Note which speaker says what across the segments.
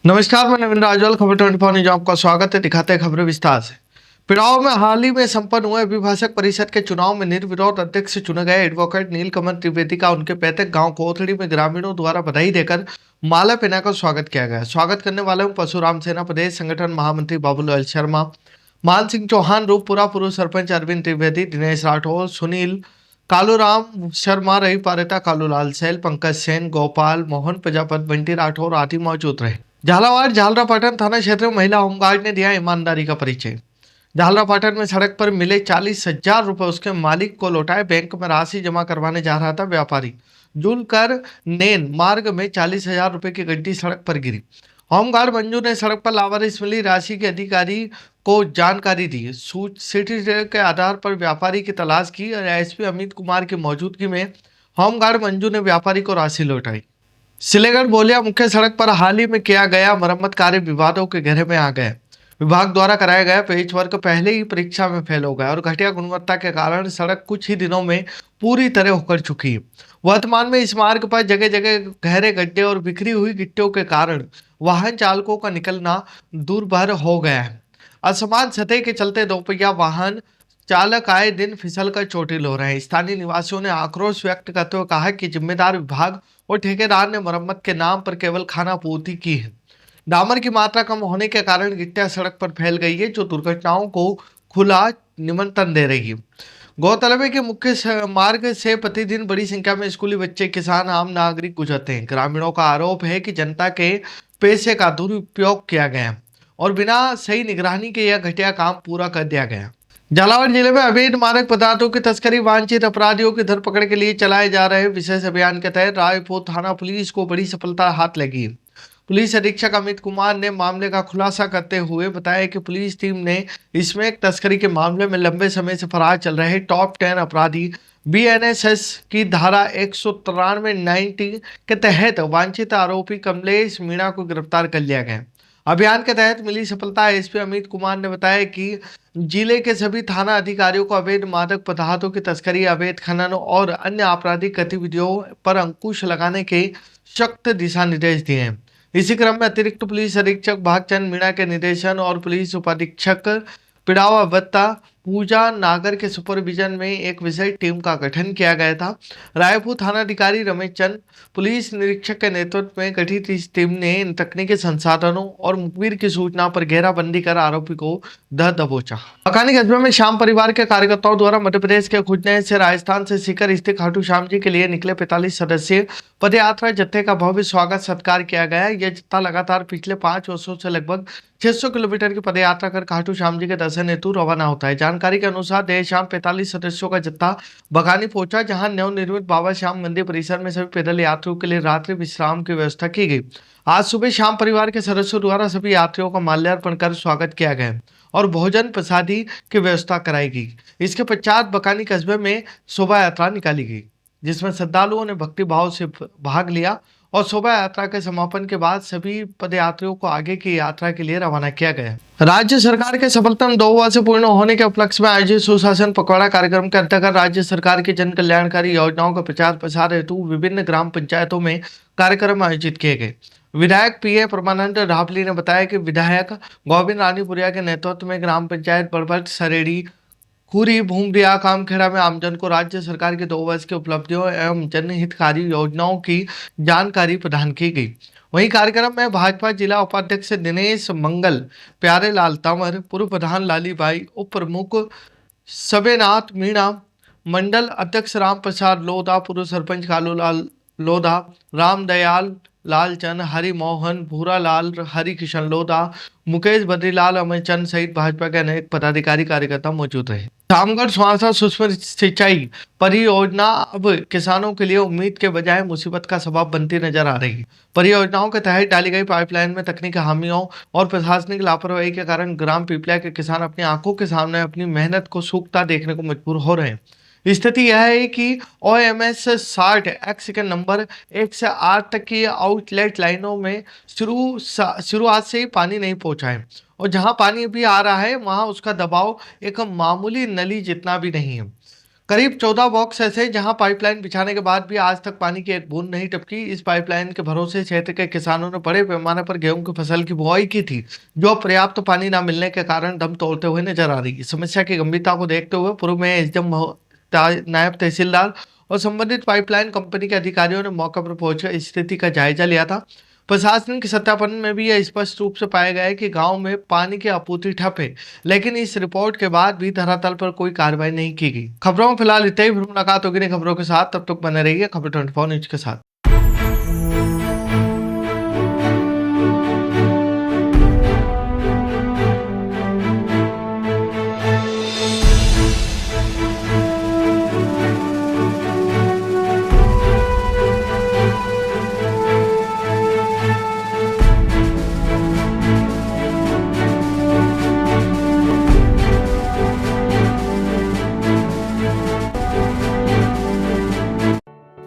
Speaker 1: नमस्कार, मैं नवीन राजवाल, खबर 24 न्यूज आपका स्वागत है। दिखाते हैं खबरें विस्तार से। पिड़ाव में हाल ही में संपन्न हुए अभिभाषक परिषद के चुनाव में निर्विरोध अध्यक्ष चुने गए एडवोकेट नीलकमल त्रिवेदी का उनके पैतृक गांव कोथड़ी में ग्रामीणों द्वारा बधाई देकर माला पहनाकर स्वागत किया गया। स्वागत करने वाले में परशुराम सेना प्रदेश संगठन महामंत्री बाबूलाल शर्मा, मान सिंह चौहान, रूपपुरा पूर्व सरपंच अरविंद त्रिवेदी, दिनेश राठौर, सुनील, कालूराम शर्मा, रवि पारेता, कालूलाल सैल, पंकज सेन, गोपाल मोहन प्रजापत, बंटी राठौर आदि मौजूद रहे। झालावाड़ झालरापाटन थाना क्षेत्र में महिला होमगार्ड ने दिया ईमानदारी का परिचय। झालरापाटन में सड़क पर मिले 40,000 रुपए उसके मालिक को लौटाए। बैंक में राशि जमा करवाने जा रहा था व्यापारी, झूलकर नेन मार्ग में 40,000 रुपए की गड्डी सड़क पर गिरी। होमगार्ड मंजू ने सड़क पर लावारिस मिली राशि के अधिकारी को जानकारी दी। सिटी के आधार पर व्यापारी की तलाश की और एसपी अमित कुमार की मौजूदगी में होमगार्ड मंजू ने व्यापारी को राशि लौटाई। सिलेगढ़ बोलिया मुख्य सड़क पर हाल ही में किया गया मरम्मत कार्य विवादों के घेरे में आ गया। विभाग द्वारा कराया गया पेच वर्क पहले ही परीक्षा में फेल हो गया और घटिया गुणवत्ता के कारण सड़क कुछ ही दिनों में पूरी तरह उखड़ चुकी है। वर्तमान में इस मार्ग पर जगह जगह गहरे गड्ढे और बिखरी हुई गिट्टियों के कारण वाहन चालकों का निकलना दुर्भर हो गया है। असमान सतह के चलते दोपहिया वाहन चालक आए दिन फिसल कर चोटिल हो रहे हैं। स्थानीय निवासियों ने आक्रोश व्यक्त करते हुए कहा कि जिम्मेदार विभाग और ठेकेदार ने मरम्मत के नाम पर केवल खाना पूर्ति की है। डामर की मात्रा कम होने के कारण गिट्टियां सड़क पर फैल गई है, जो दुर्घटनाओं को खुला निमंत्रण दे रही है। गौरतलब है कि मुख्य मार्ग से प्रतिदिन बड़ी संख्या में स्कूली बच्चे, किसान, आम नागरिक गुजरते हैं। ग्रामीणों का आरोप है कि जनता के पैसे का दुरुपयोग किया गया और बिना सही निगरानी के यह घटिया काम पूरा कर दिया गया। झालावाड़ जिले में अवैध मादक पदार्थों की तस्करी, वांछित अपराधियों की धरपकड़ के लिए चलाए जा रहे विशेष अभियान के तहत रायपुर थाना पुलिस को बड़ी सफलता हाथ लगी। पुलिस अधीक्षक अमित कुमार ने मामले का खुलासा करते हुए बताया कि पुलिस टीम ने इसमें एक तस्करी के मामले में लंबे समय से फरार चल रहे टॉप 10 अपराधी बीएनएसएस की धारा 193 के तहत वांछित आरोपी कमलेश मीणा को गिरफ्तार कर लिया गया। अभियान के तहत मिली सफलता एसपी अमित कुमार ने बताया कि जिले के सभी थाना अधिकारियों को अवैध मादक पदार्थों की तस्करी, अवैध खनन और अन्य आपराधिक गतिविधियों पर अंकुश लगाने के सख्त दिशा निर्देश दिए हैं। इसी क्रम में अतिरिक्त पुलिस अधीक्षक भागचंद मीणा के निर्देशन और पुलिस उपाधीक्षक पिड़ावा वत्ता पूजा नागर के सुपरविजन में एक विशेष टीम का गठन किया गया था। रायपुर थानाधिकारी रमेश चंद, पुलिस निरीक्षक के नेतृत्व में गठित इस टीम ने इन तकनीकी संसाधनों और मुखबिर की सूचना पर घेराबंदी कर आरोपी को दबोचा। मकानी कस्बे में श्याम परिवार के कार्यकर्ताओं द्वारा मध्य प्रदेश के खुजने से राजस्थान से सीकर स्थित खाटू श्याम जी के लिए निकले 45 सदस्यीय पदयात्रा जत्थे का भव्य स्वागत सत्कार किया गया। यह जत्था लगातार पिछले 5 वर्षों से लगभग 600 किलोमीटर की पदयात्रा कर खाटू श्याम जी के दर्शन हेतु रवाना होता है। जानकारी के अनुसार देर शाम 45 सदस्यों का जत्था बघानी पहुंचा, जहां नवनिर्मित बाबा श्याम मंदिर परिसर में सभी पैदल यात्रियों के लिए रात्रि विश्राम की व्यवस्था की गई। आज सुबह श्याम परिवार के सदस्यों द्वारा सभी यात्रियों का माल्यार्पण कर स्वागत किया गया और भोजन प्रसादी की व्यवस्था कराई गई। इसके पश्चात बकानी कस्बे में शोभा यात्रा निकाली गई, जिसमें श्रद्धालुओं ने भक्ति भाव से भाग लिया और शोभा यात्रा के समापन के बाद सभी पदयात्रियों को आगे की यात्रा के लिए रवाना किया गया। राज्य सरकार के सफलतम 2 वर्ष पूर्ण होने के उपलक्ष्य में आयोजित सुशासन पखवाड़ा कार्यक्रम के अंतर्गत राज्य सरकार की जन कल्याणकारी योजनाओं का प्रचार प्रसार हेतु विभिन्न ग्राम पंचायतों में कार्यक्रम आयोजित किए गए। विधायक पीए परमानंद रावली ने बताया कि विधायक गोविंद रानीपुरिया के नेतृत्व में ग्राम पंचायत बड़बट, सरेड़ी, खुरी, भूमरिया, कामखेड़ा में आमजन को राज्य सरकार के 2 वर्ष की उपलब्धियों एवं जनहितकारी योजनाओं की जानकारी प्रदान की गई। वहीं कार्यक्रम में भाजपा जिला उपाध्यक्ष दिनेश मंगल, प्यारे लाल तंवर, पूर्व प्रधान लाली बाई, उप प्रमुख सबेनाथ मीणा, मंडल अध्यक्ष राम प्रसाद लोधा, पूर्व सरपंच कालूलाल लोधा, रामदयाल लालचंद, हरि मोहन, भूरालाल, हरि किशन लोधा, मुकेश बद्रीलाल, अमरचंद सहित भाजपा के अनेक पदाधिकारी कार्यकर्ता मौजूद रहे। रामगढ़ स्वासा सूक्ष्म सिंचाई परियोजना अब किसानों के लिए उम्मीद के बजाय मुसीबत का सबब बनती नजर आ रही है। परियोजनाओं के तहत डाली गई पाइपलाइन में तकनीकी खामियों और प्रशासनिक लापरवाही के कारण ग्राम पिपलिया के किसान अपनी आंखों के सामने अपनी मेहनत को सूखता देखने को मजबूर हो रहे हैं। स्थिति यह है कि OMS 60 एक्स के नंबर 1 से 8 तक की आउटलेट लाइनों में शुरुआत से ही पानी नहीं पहुंचा है और जहां पानी भी आ रहा है वहां उसका दबाव एक मामूली नली जितना भी नहीं है। करीब 14 बॉक्स ऐसे जहां पाइपलाइन बिछाने के बाद भी आज तक पानी की एक बूंद नहीं टपकी। इस पाइपलाइन के भरोसे क्षेत्र के किसानों ने बड़े पैमाने पर गेहूं की फसल की बुआई की थी, जो पर्याप्त पानी न मिलने के कारण दम तोड़ते हुए नजर आ रही है। समस्या की गंभीरता को देखते हुए पूर्व में एसडीएम नायब तहसीलदार और संबंधित पाइपलाइन कंपनी के अधिकारियों ने मौके पर पहुंचकर स्थिति का जायजा लिया था। प्रशासनिक सत्यापन में भी यह स्पष्ट रूप से पाया गया है कि गांव में पानी की आपूर्ति ठप है, लेकिन इस रिपोर्ट के बाद भी धरातल पर कोई कार्रवाई नहीं की गई। खबरों में फिलहाल इतना ही। फिर मुलाकात होगी नई खबरों के साथ, तब तक बने रहिए खबर 24 न्यूज के साथ।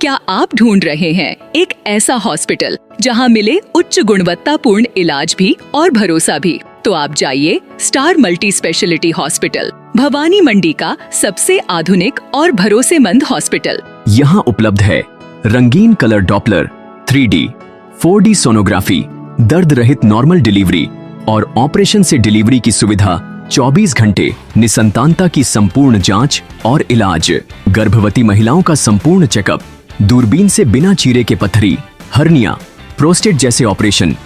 Speaker 2: क्या आप ढूंढ रहे हैं एक ऐसा हॉस्पिटल जहां मिले उच्च गुणवत्तापूर्ण इलाज भी और भरोसा भी? तो आप जाइए star multi speciality hospital, Bhawani Mandi का सबसे आधुनिक और भरोसेमंद हॉस्पिटल।
Speaker 3: यहाँ उपलब्ध है रंगीन colour Doppler, 3D, 4D sonography, दर्द रहित नॉर्मल डिलीवरी और ऑपरेशन से डिलीवरी की सुविधा, 24 घंटे निसंतानता की संपूर्ण जांच और इलाज, गर्भवती महिलाओं का संपूर्ण चेकअप, दूरबीन से बिना चीरे के पथरी, हर्निया, प्रोस्टेट जैसे ऑपरेशन,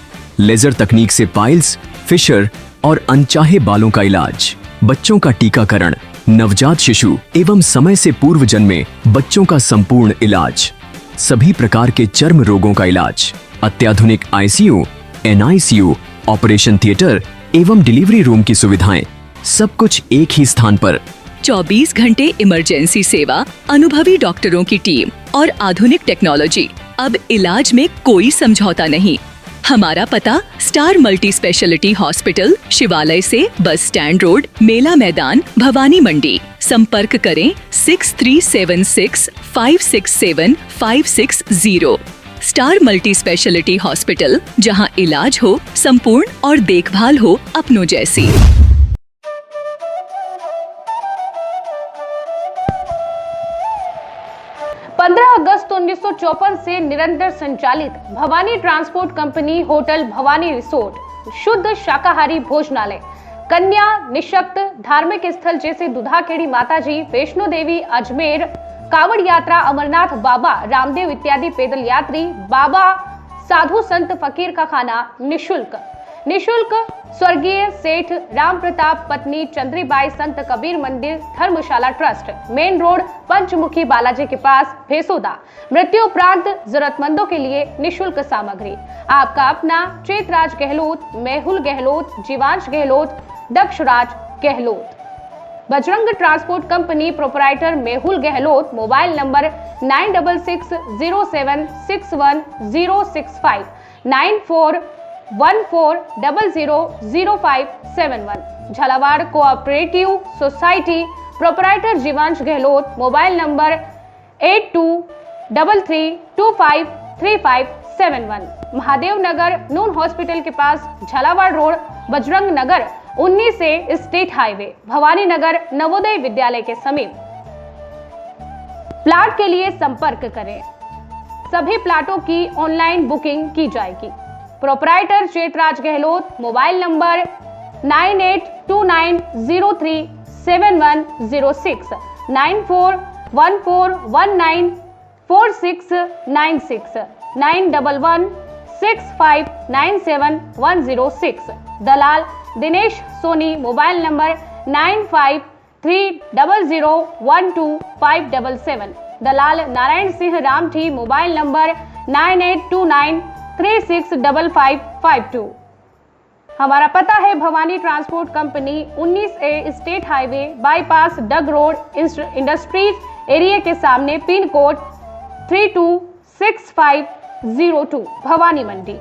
Speaker 3: लेजर तकनीक से पाइल्स, फिशर और अनचाहे बालों का इलाज, बच्चों का टीकाकरण, नवजात शिशु एवं समय से पूर्व जन्मे बच्चों का संपूर्ण इलाज, सभी प्रकार के चर्म रोगों का इलाज, अत्याधुनिक ICU, NICU, ऑपरेशन थिएटर एवं डिलीवरी रूम की सुविधाएं, सब कुछ एक ही स्थान पर।
Speaker 2: 24 घंटे इमरजेंसी सेवा, अनुभवी डॉक्टरों की टीम और आधुनिक टेक्नोलॉजी। अब इलाज में कोई समझौता नहीं। हमारा पता स्टार मल्टी स्पेशलिटी हॉस्पिटल, शिवालय से बस स्टैंड रोड, मेला मैदान, भवानी मंडी। संपर्क करें 6376567560। स्टार मल्टी स्पेशलिटी हॉस्पिटल, जहां इलाज हो संपूर्ण और देखभाल हो अपनों जैसी।
Speaker 4: 15 अगस्त 1954 से निरंतर संचालित Bhavani transport company hotel Bhavani resort शुद्ध शाकाहारी भोजनालय, कन्या निशक्त धार्मिक स्थल जैसे दुधाखेड़ी माताजी, वैष्णो देवी, अजमेर, कांवड़ यात्रा, अमरनाथ बाबा, रामदेव इत्यादि पैदल यात्री, बाबा, साधु संत फकीर का खाना निशुल्क। स्वर्गीय सेठ राम प्रताप पत्नी चंद्रीबाई संत कबीर मंदिर धर्मशाला ट्रस्ट, मेन रोड, पंचमुखी बालाजी के पास, भेसोदा। मृत्यु उपरांत जरूरतमंदों के लिए निशुल्क सामग्री। आपका अपना Chetraj Gehlot, Mehul Gehlot, Jeevansh Gehlot, Dakshraj Gehlot. Bajrang transport company proprietor Mehul Gehlot, mobile number 9660761065, 9414000571। Jhalawar cooperative society proprietor Jeevansh Gehlot, mobile number 8233253571। Mahadev Nagar नून हॉस्पिटल के पास, झालावाड़ रोड, बजरंग नगर 19 से स्टेट हाईवे, भवानी नगर नवोदय विद्यालय के समीप। प्लाट के लिए संपर्क करें। सभी प्लाटों की ऑनलाइन बुकिंग की जाएगी। Proprietor Chetraj Gehlot, mobile number 9829037106, 9414194696, 9116597106। दलाल दिनेश सोनी, मोबाइल नंबर 9530012577। दलाल नारायण सिंह रामठी, मोबाइल नंबर 9829365552। हमारा पता है Bhawani transport company 19A state highway bypass Dag road, industries area के सामने, पिन कोड 326502, भवानी मंडी।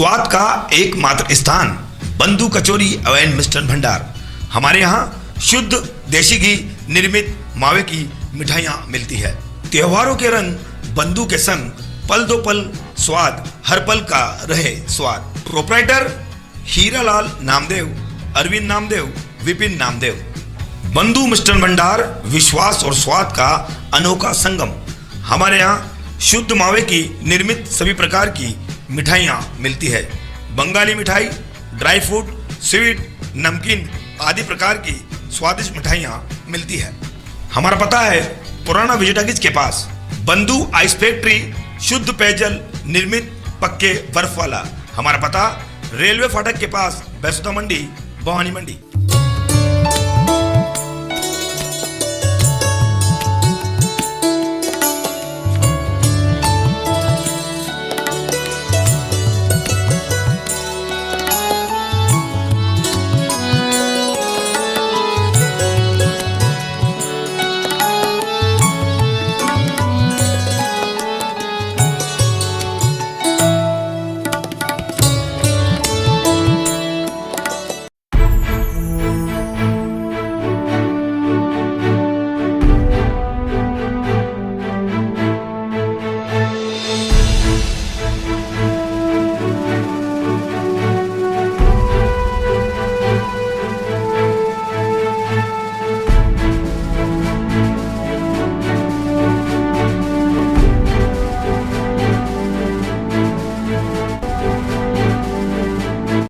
Speaker 5: स्वाद का एकमात्र स्थान बंधु कचौरी एवं मिष्ठान भंडार। हमारे यहाँ शुद्ध देसी घी निर्मित मावे की मिठाइयाँ मिलती है। त्योहारों के रंग बंधु के संग पल दो पल स्वाद, हर पल का रहे स्वाद। प्रोप्राइटर हीरालाल नामदेव, अरविंद नामदेव, विपिन नामदेव। बंधु मिष्ठान भंडार विश्वास और स्वाद का अनोखा संगम। हमारे यहाँ शुद्ध मावे की निर्मित सभी प्रकार की मिठाइयाँ मिलती है। बंगाली मिठाई, ड्राई फ्रूट, स्वीट, नमकीन आदि प्रकार की स्वादिष्ट मिठाइयाँ मिलती है। हमारा पता है पुराना विजयटागिज के पास। बंधु आइस फैक्ट्री, शुद्ध पेयजल निर्मित पक्के बर्फ वाला। हमारा पता रेलवे फाटक के पास, बैसुदा मंडी, भवानी मंडी।